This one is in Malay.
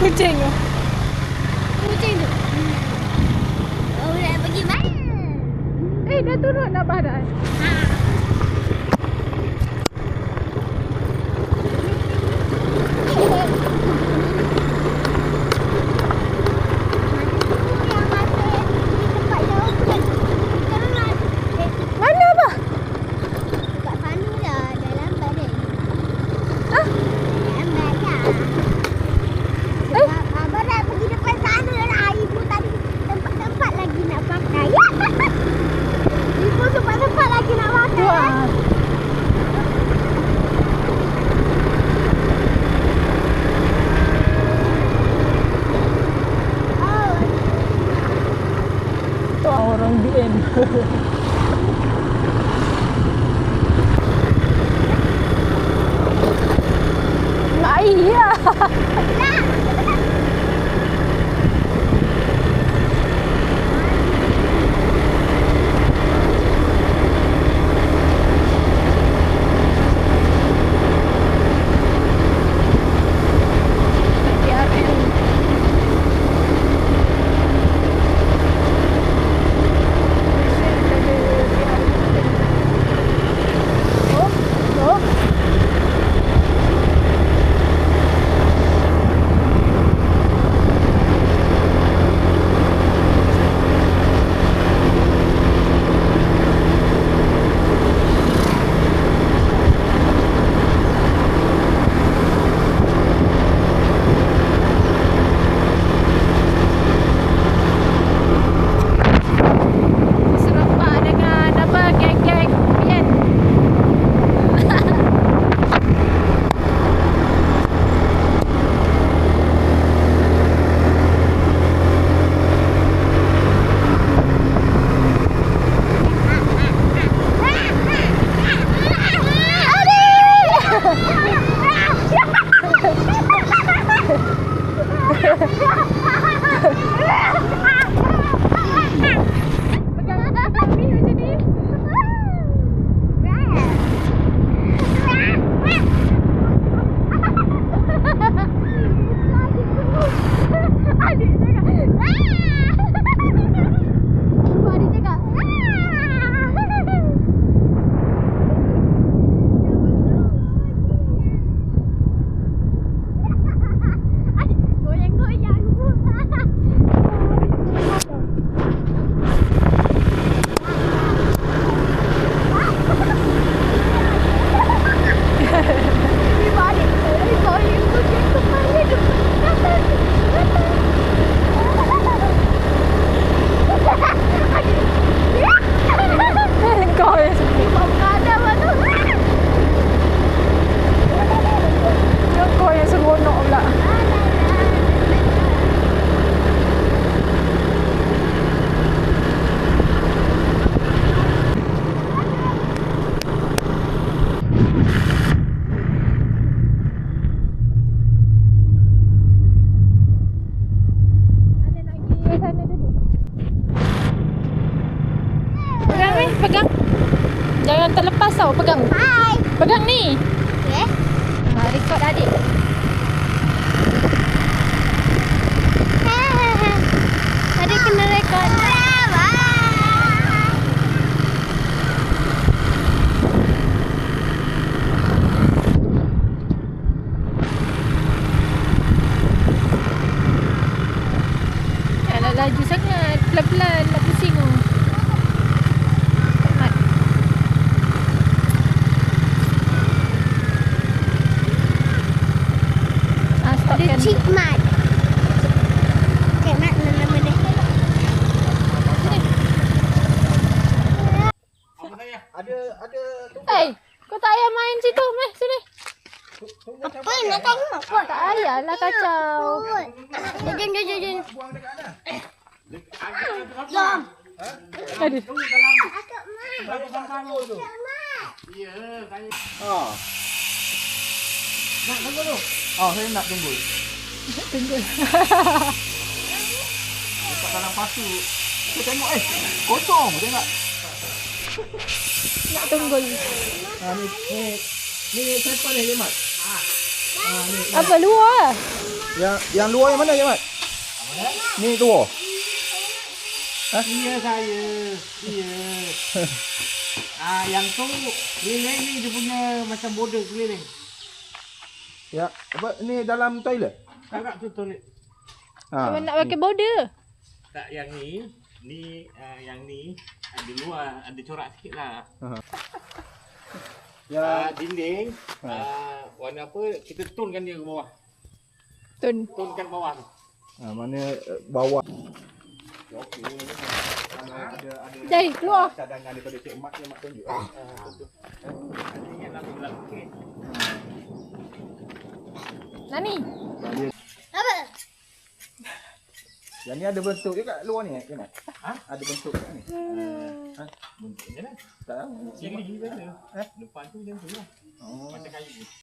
Kucing tu. Kucing tu. Oh, nak pergi mana? Dah turun dah badan. Mana apa? Kat sana dah lambat dah. Lambat dah. Abang dah pergi depan sana lah. Ibu tadi tempat-tempat lagi nak pakai. Ibu tempat-tempat lagi nak pakai. Wah. Tu orang BN. Iya. Pegang. Jangan terlepas tau, pegang. Hai. Pegang ni. Okay. Record adik. Adik kena rekod. Janganlah laju sangat. Pelan-pelan nak pusing tu. Ada Cik Mat. Cik Mat nama dia. Eh, kau tak payah main situ. Meh, sini. Apa nak tengok? Tak payahlah kacau. Jom. Jom. Aduh. Akak Mat. Berapa sama-sama tu? Mat. Ya, saya. Nak tunggu tu? Saya nak tunggu. Tunggu. Dekat dalam pasu. Kita tengok kosong tengok. Nak tunggu. Ni siapa ni, Mat? Ni. Apa luar? Yang luar yang mana je Mat? Ni tu. Iya saya. Iya. Yang tu keliling ni dia punya macam border keliling. Ya, apa ni dalam toilet? Agak tu toilet. Kalau nak pakai border. Tak yang ni, yang ni ada luar, ada corak sikit lah. Ya, Dinding, warna apa, kita tonkan dia ke bawah. Tonkan bawah tu. mana bawah. Okey. Ada Jai, keluar. cadangan daripada Cik Mat yang Mat tunjuk. ingat nak bilang sikit. Nani. Apa? Yang ni ada bentuk je kat luar ni kan? Ha? Ada bentuk kat ni. Bentuknya lah. Tak tahu. Sini je ada. Depan tu macam tu lah. Oh. Macam kayu.